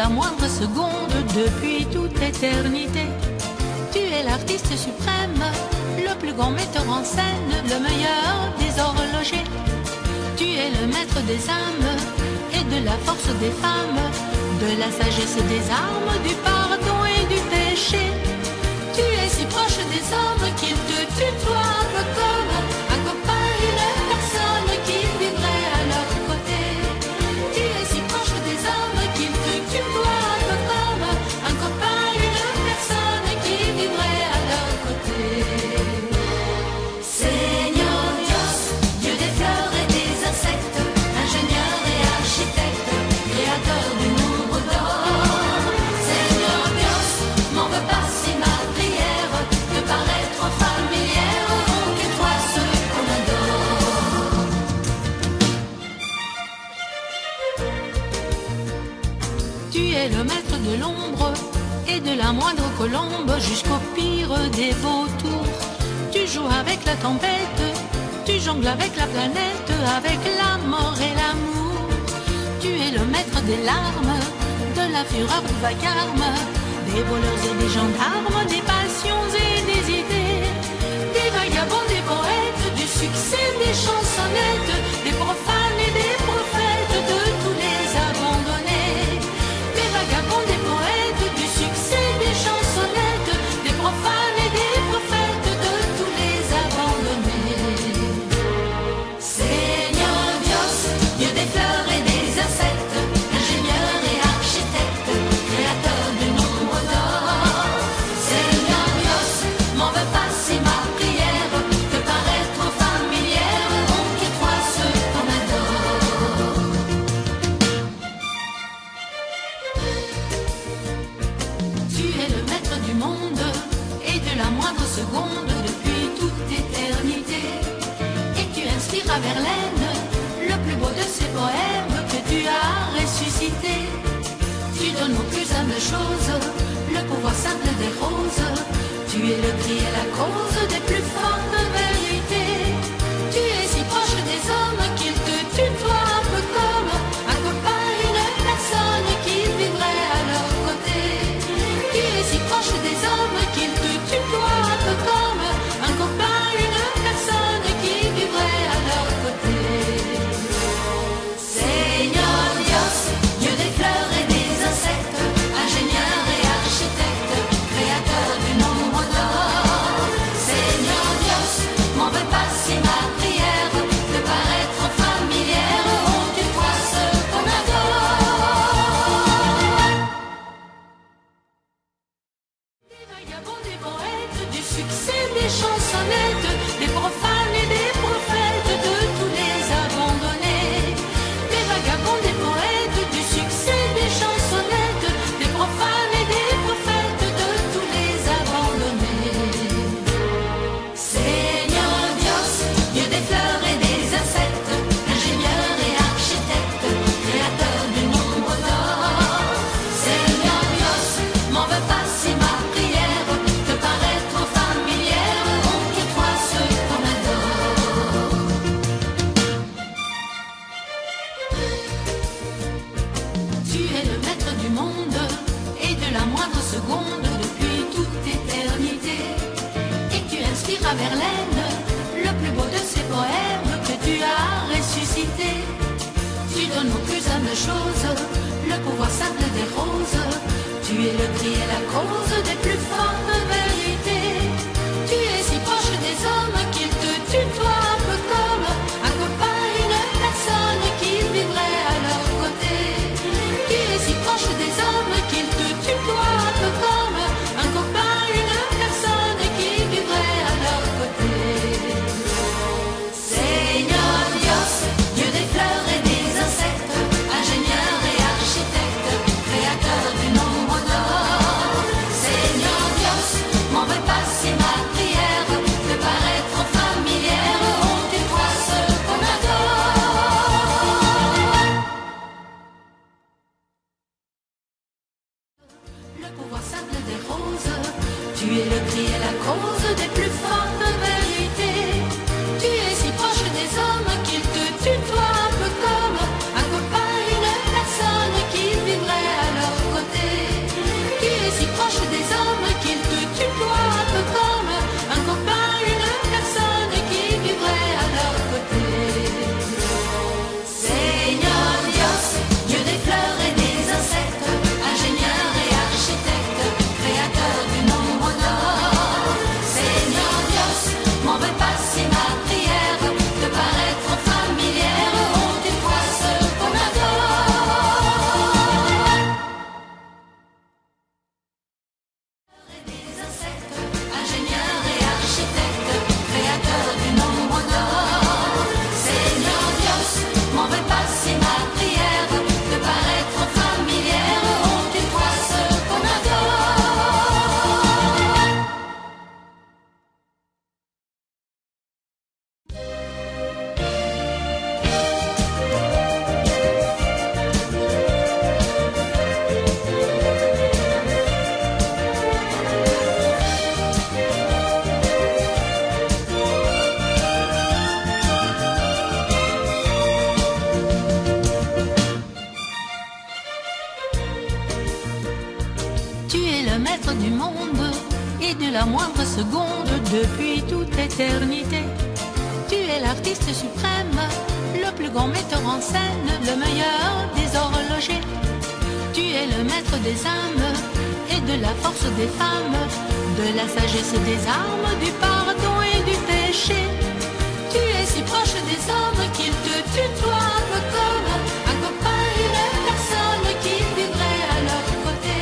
la moindre seconde depuis toute éternité. Tu es l'artiste suprême, le plus grand metteur en scène, le meilleur des horlogers. Tu es le maître des âmes et de la force des femmes, de la sagesse des armes, du pardon et du péché. Tu es si proche des hommes qu'il te tutoie un peu comme un copain, une personne qui vivrait à leur côté. Tu es si proche des hommes qu'il te tutoie un peu comme un copain, une personne qui vivrait à leur côté. Señor Dios, Dieu des fleurs et des insectes, ingénieur et architecte, créateur du nombre d'or. Señor Dios, m'en veux pas si ma prière peut paraître familière, rends-toi ceux qu'on adore. Tu es le maître de l'ombre et de la moindre colombe jusqu'au pire des vautours. Tu joues avec la tempête, tu jongles avec la planète, avec la mort et l'amour. Tu es le maître des larmes, de la fureur du vacarme, des voleurs et des gendarmes, des passions et des idées, des vagabonds, des poètes, du succès, des chansonnettes, des profanes et des prophètes, de tous les abandonnés. Des vagabonds, des poètes, du succès, des chansonnettes, des profanes et des prophètes, de tous les abandonnés. Señor Dios, Dieu des fleurs et des insectes, ingénieur et architecte, créateur du nombre d'or. Señor Dios, m'en veux pas si ma prière peut paraître familière, rends-toi ceux qu'on adore. Tu es le maître du monde et de la moindre seconde depuis toute éternité. Et tu inspires à Verlaine le plus beau de ces poèmes que tu as ressuscité. Tu donnes aux plus humbles choses le pouvoir simple des roses. Tu es le cri et la cause des plus fortes vérités. Tu es si proche des hommes qu'il te tutoie un peu comme un copain, une personne qui vivrait à leur côté. Tu es si proche des hommes qu'il te tutoie un peu comme un copain, une personne qui vivrait à leur côté. Señor Dios, Dieu des fleurs et des insectes, ingénieur et architecte, créateur du nombre d'or. Señor Dios, m'en veux pas si ma prière peut paraître familière, rends-toi ceux qu'on adore. Des vagabonds, des poètes, du succès, des chansonnettes, des profanes et des prophètes, de tous les abandonnés. Des vagabonds, des poètes, du succès, des chansonnettes, des profanes et des prophètes, de tous les abandonnés. Señor Dios, Dieu des fleurs et des insectes, ingénieur et architecte, créateur du nombre d'or. Señor Dios, m'en veux pas si ma prière peut paraître familière, rends-toi ceux qu'on adore. Tu es le maître du monde et de la moindre seconde depuis toute éternité. Et tu inspires à Verlaine le plus beau de ces poèmes que tu as ressuscité. Tu donnes aux plus humbles choses le pouvoir simple des roses. Tu es le cri et la cause des plus fortes vérités. Tu es si proche des hommes qu'il te tutoie un peu comme un copain, une personne qui vivrait à leur côté. Tu es si proche des hommes qu'il te tutoie un peu comme un copain, une personne qui vivrait à leur côté. Señor Dios, Dieu des fleurs et des insectes, ingénieur et architecte, créateur du nombre d'or. Señor Dios, m'en veux pas si ma prière peut paraître familière, rends-toi ceux qu'on adore. Le pouvoir simple des roses, tu es le cri et la cause des plus fortes vérités. Tu es si proche des hommes qu'il te tutoie un peu comme un copain, une personne qui vivrait à leur côté. et de la moindre seconde depuis toute éternité. Tu es l'artiste suprême, le plus grand metteur en scène, le meilleur des horlogers. Tu es le maître des âmes et de la force des femmes, de la sagesse des armes, du pardon et du péché. Tu es si proche des hommes qu'ils te tutoient un peu comme un copain, une personne qui vivrait à leur côté.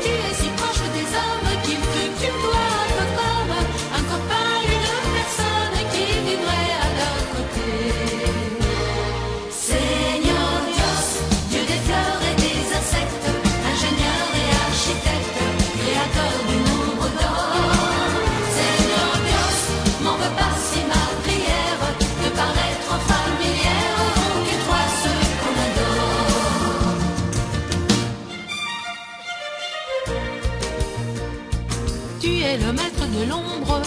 Tu es si proche des hommes qu'ils te tutoient un peu comme un copain, une personne qui vivrait à leur côté. Seigneur Dios, Dieu des fleurs et des insectes, ingénieur et architecte, créateur du nombre d'or. Seigneur Dios, m'en veux pas si ma prière peut paraître familière, que toi ceux qu'on adore. Tu es le maître de l'ombre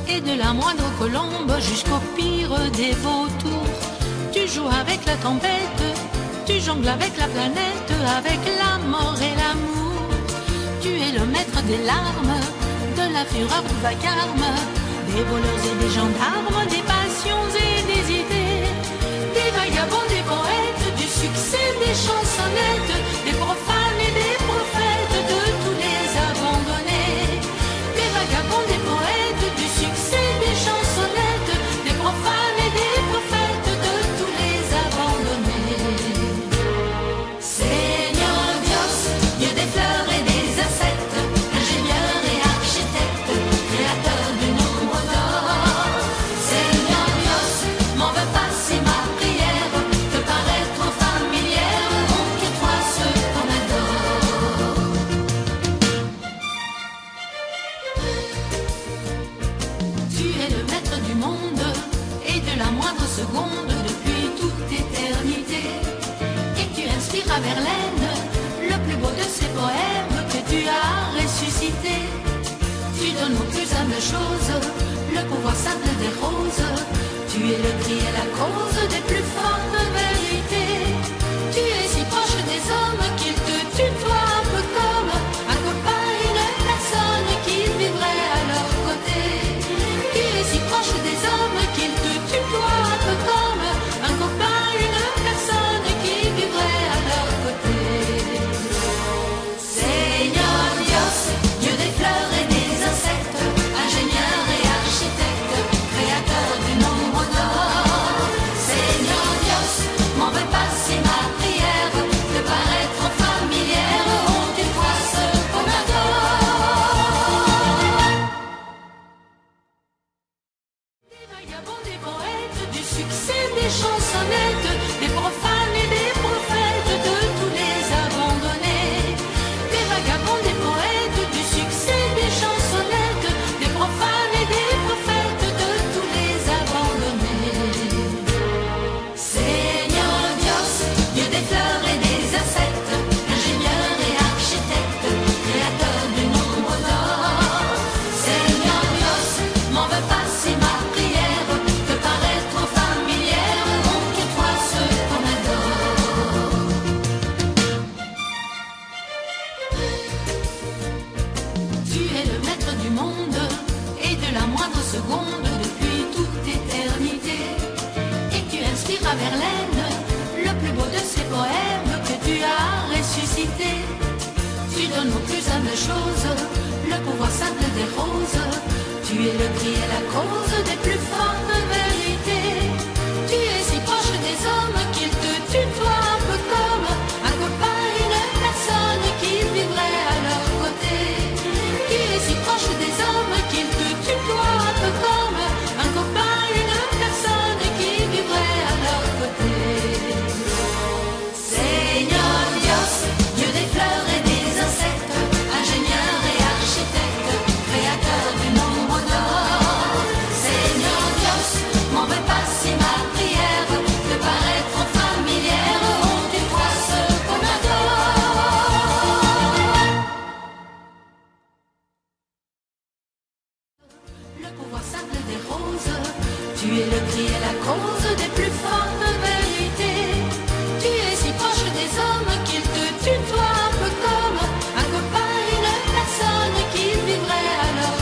et de la moindre colombe jusqu'au pire des vautours. Tu joues avec la tempête, tu jongles avec la planète, avec la mort et l'amour. Tu es le maître des larmes, de la fureur du vacarme, des voleurs et des gendarmes, des passions et des idées, des vagabonds, des poètes, du succès, des chansonnettes, des profanes et des prophètes, de tous les abandonnés. Des vagabonds, des poètes, du succès, des chansonnettes, des profanes et des prophètes, de tous les abandonnés. Seigneur Dios, Dieu des fleurs et des insectes, ingénieur et architecte, créateur du nombre d'or. Seigneur Dios, m'en veux pas si ma prière peut paraître familière, que toi ceux qu'on adore. Tu es le maître du monde et de la moindre seconde depuis toute éternité. Et tu inspires à Verlaine le plus beau de ces poèmes que tu as ressuscité. Tu donnes aux plus humbles choses le pouvoir simple des roses. Tu es le cri et la cause des plus fortes vérités. Tu es si proche des hommes qu'ils te tutoient un peu comme un copain, une personne qui vivrait à leur côté. Tu es si proche des hommes qu'ils te tutoient un peu comme un copain, une personne qui vivrait à leur côté. Seigneur Dios, Dieu des fleurs et des insectes, ingénieur et architecte, créateur du nombre d'or. Seigneur Dios, m'en veux pas si ma prière peut paraître familière, que toi ceux qu'on adore. Des vagabonds, des poètes, du succès, des chansonnettes, des profanes et des prophètes, de tous les abandonnés. Des vagabonds, des poètes, du succès, des chansonnettes, des profanes et des prophètes, de tous les abandonnés. Seigneur Dios, Dieu des fleurs et des insectes, ingénieur et architecte, créateur du nombre d'or. Seigneur Dios, m'en veux pas si ma prière peut paraître familière, que toi ceux qu'on adore. Tu es le maître du monde et de la moindre seconde depuis toute éternité. Et tu inspires à Verlaine le plus beau de ces poèmes que tu as ressuscité. Tu donnes aux plus humbles choses le pouvoir simple des roses. Tu es le cri et la cause des plus fortes vérités. Tu es si proche des hommes qu'ils te tutoient un peu comme un copain, une personne qui vivrait à leur côté. Tu es si proche des hommes qu'ils te tutoient un peu comme un copain, une personne qui vivrait à leur côté. Seigneur Dios, Dieu des fleurs et des insectes, ingénieur et architecte, créateur du nombre d'or. Seigneur Dios, m'en veux pas si ma prière peut paraître familière, que toi ceux qu'on adore. Le pouvoir simple des roses, tu es le cri et la cause des plus fortes vérités. Tu es si proche des hommes qu'ils te tutoient un peu comme un copain, une personne qui vivrait à leur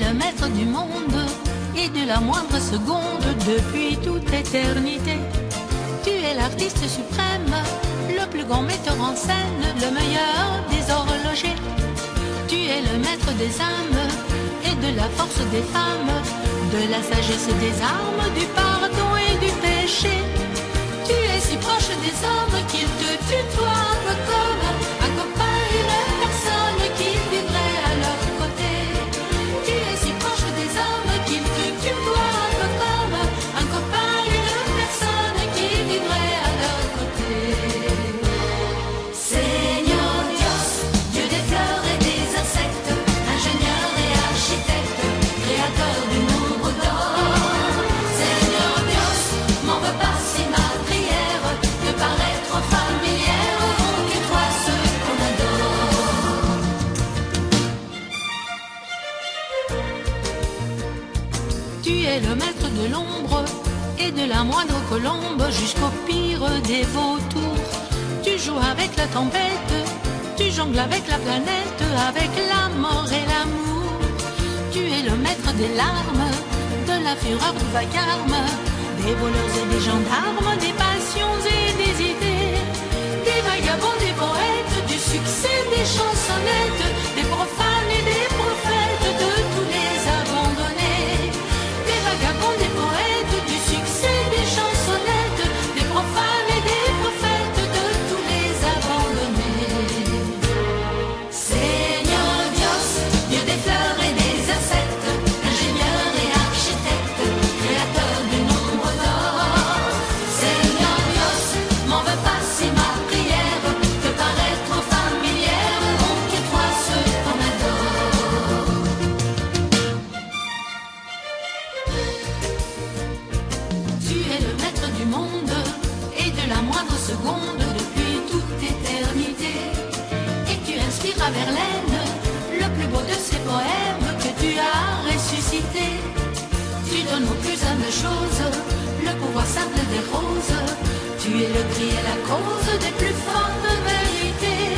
le maître du monde et de la moindre seconde depuis toute éternité. Tu es l'artiste suprême, le plus grand metteur en scène, le meilleur des horlogers. Tu es le maître des âmes et de la force des femmes, de la sagesse des armes, du pardon et du péché. Tu es si proche des hommes qu'ils te tutoient un peu comme un copain, une personne qui vivrait à leur côté. Tu es si proche des hommes qu'ils te tutoient un peu comme un copain, une personne qui vivrait à leur côté. Señor Dios, Dieu des fleurs et des insectes, ingénieur et architecte, créateur du nombre d'or. Señor Dios, m'en veux pas si ma prière te paraît trop familière, oh, que toi ceux qu'on adore. Tu es le maître de l'ombre et de la moindre colombe jusqu'au pire des vautours. Tu joues avec la tempête, tu jongles avec la planète, avec la mort et l'amour. Tu es le maître des larmes, de la fureur du vacarme, des voleurs et des gendarmes, des passions et des idées, des vagabonds, des poètes, du succès, des chansonnettes, des profanes et des prophètes, de tous les abandonnés. Des vagabonds, des poètes, du succès, des chansonnettes, des profanes et des prophètes, de tous les abandonnés. Señor Dios, Dieu des fleurs et des insectes, ingénieur et architecte, créateur du nombre d'or. Señor Dios, m'en veux pas si ma prière te paraît trop familière, oh, que toi ceux qu'on adore. Tu es le maître du monde et de la moindre seconde depuis toute éternité. Et tu inspires à Verlaine le plus beau de ces poèmes que tu as ressuscité. Tu donnes aux plus humbles choses le pouvoir simple des roses. Tu es le cri et la cause des plus fortes vérités.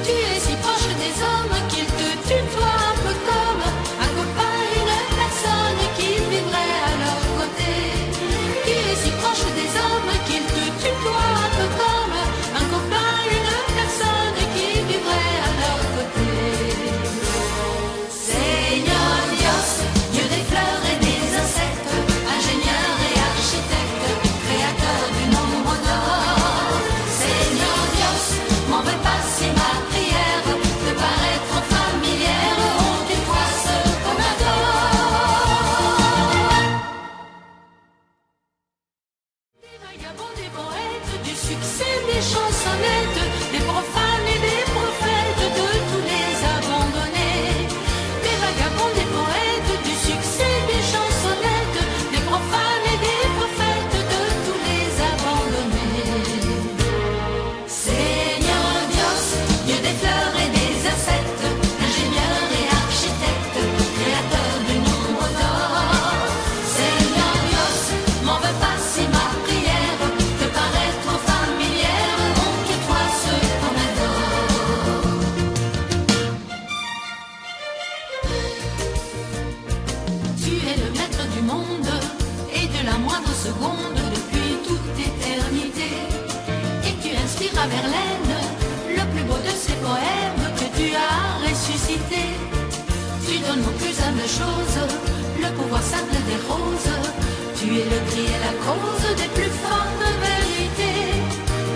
Tu es si proche des hommes qu'ils te tutoient un peu comme un copain, une personne qui vivrait à leur côté. Tu es si proche des hommes qu'ils te tutoient un peu comme un copain, une personne qui vivrait à leur côté. Señor Dios, Dieu des fleurs et des insectes, ingénieur et architecte, créateur du nombre d'or. Señor Dios, m'en veux pas si ma prière te paraît trop familière, oh, que toi ceux qu'on adore. Des vagabonds, des poètes, du succès, des chansonnettes, des profanes et des prophètes, de tous les abandonnés. Des vagabonds, des poètes, du succès, des chansonnettes, des profanes et des prophètes, de tous les abandonnés. Señor Dios, Dieu des fleurs et des insectes, ingénieur et architecte, créateur du nombre d'or. Señor Dios, m'en veux pas si ma prière te paraît trop familière, oh, que toi ceux qu'on adore. Tu es le maître du monde et de la moindre seconde depuis toute éternité. Et tu inspires à Verlaine le plus beau de ces poèmes que tu as ressuscité. Tu donnes aux plus humbles choses le pouvoir simple des roses. Tu es le cri et la cause des plus fortes vérités.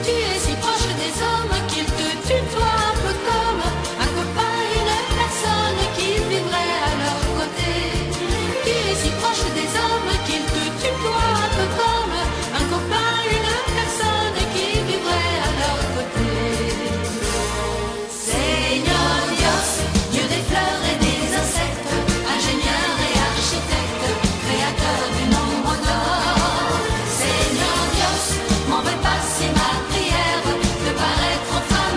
Tu es si proche des hommes qu'ils te tutoient un peu comme un copain, une personne qui vivrait à leur côté. Tu es si proche des hommes qu'ils te tutoient un peu comme un copain, une personne qui vivrait à leur côté. Señor Dios, Dieu des fleurs et des insectes, ingénieur et architecte, créateur du nombre d'or. Señor Dios, m'en veux pas si ma prière te paraît trop familière.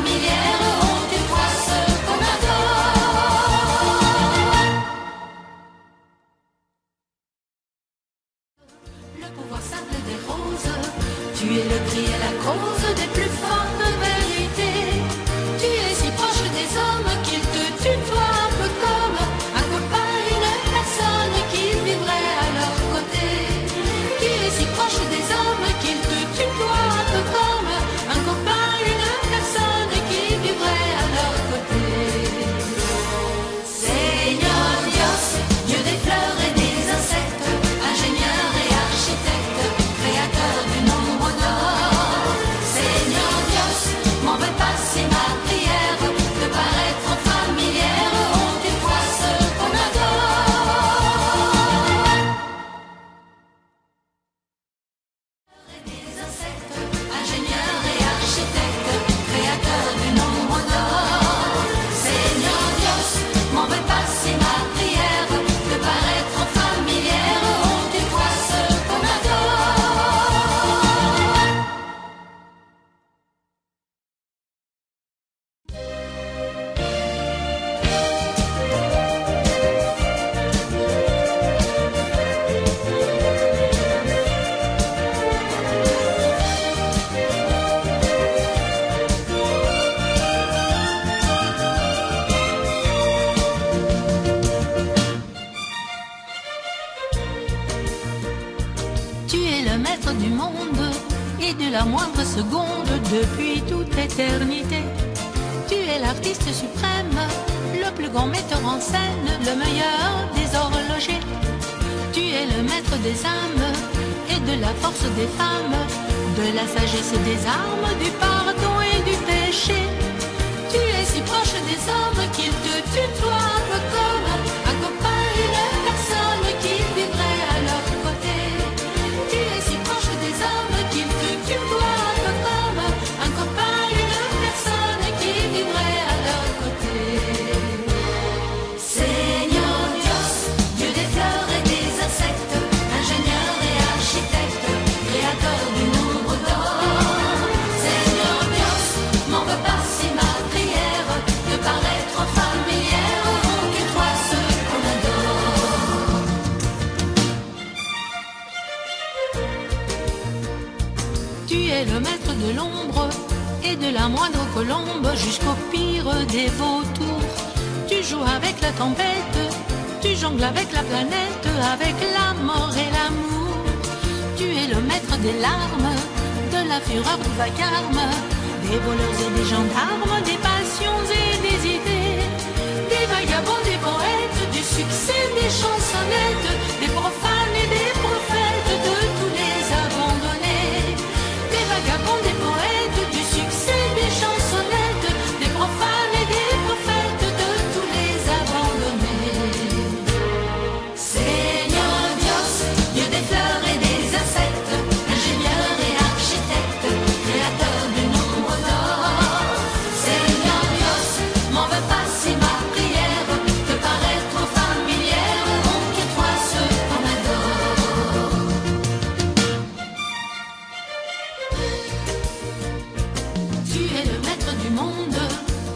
de la moindre seconde depuis toute éternité. Tu es l'artiste suprême, le plus grand metteur en scène, le meilleur des horlogers. Tu es le maître des âmes et de la force des femmes, de la sagesse des armes, du pardon et du péché. Tu es si proche des hommes qu'il te tutoie un peu comme un copain, une personne qui vivrait à leur côté. Tu es si proche des hommes qu'il te tutoie un peu comme un copain, une personne qui vivrait à leur côté. Señor Dios, Dieu des fleurs et des insectes, ingénieur et architecte, créateur du nombre d'or. Señor Dios, m'en veux pas si ma prière de paraître familière rend que toi seul qu'on adore. Tu es le maître de l'ombre et de la moindre colombe jusqu'au pire des vautours. Tu joues avec la tempête, tu jongles avec la planète, avec la mort et l'amour. Tu es le maître des larmes, de la fureur du vacarme, des voleurs et des gendarmes, des passions et des idées, des vagabonds, des poètes, du succès, des chansonnettes, des profanes et des prophètes, de tous les abandonnés. Des vagabonds, des poètes, du succès, des chansonnettes, des profanes et des prophètes, de tous les abandonnés. Señor Dios, Dieu des fleurs et des insectes, ingénieur et architecte, créateur du nombre d'or. Señor Dios, m'en veux pas si ma prière peut paraître familière, rend que toi seul qu'on adore. Tu es le maître du monde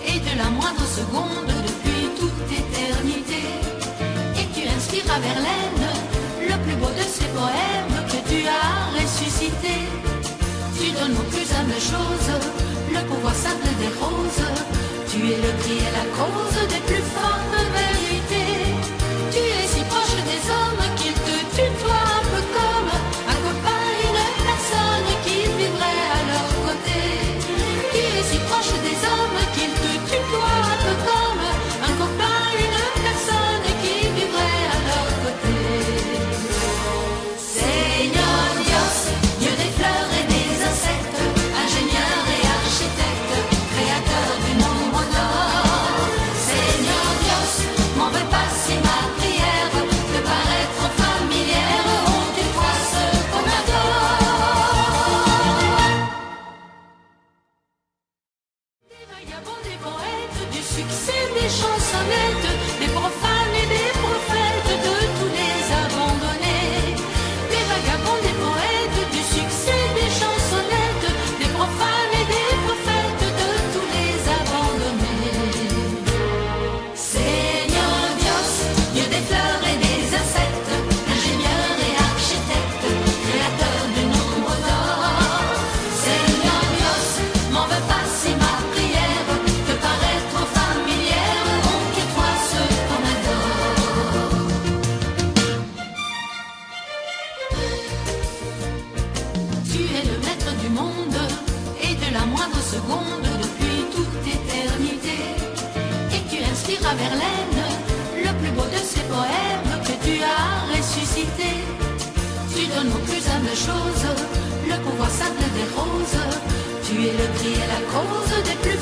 et de la moindre seconde depuis toute éternité. Et tu inspires à Verlaine le plus beau de ces poèmes que tu as ressuscité. Tu donnes aux plus humbles choses le pouvoir simple des roses. Tu es le cri et la cause des plus fortes vérités. Tu es si proche des hommes qu'il te tutoie un peu comme un copain, une personne qui vivrait à leur côté. Tu es si proche des hommes qu'il te tutoie un peu comme un copain, une personne qui vivrait à leur côté. Señor Dios, Dieu des fleurs et des insectes, ingénieur et architecte, créateur du nombre d'or. Señor Dios, m'en veux pas si ma prière peut paraître familière, rend que toi seul qu'on adore. Des vagabonds, des poètes, du succès, des chansonnettes, des profanes et des prophètes, de tous les abandonnés. Des vagabonds, des poètes, du succès, des chansonnettes, des profanes et des prophètes, de tous les abandonnés. Señor Dios, Dieu des fleurs et des insectes, ingénieur et architecte, créateur du nombre d'or. Señor Dios, m'en veux pas si ma prière peut paraître familière, rend que toi seul qu'on adore. Tu es le maître du monde et de la moindre seconde depuis toute éternité. Et tu inspires à Verlaine le plus beau de ces poèmes que tu as ressuscité. Tu donnes aux plus humbles choses le pouvoir simple des roses. Tu es le cri et la cause des plus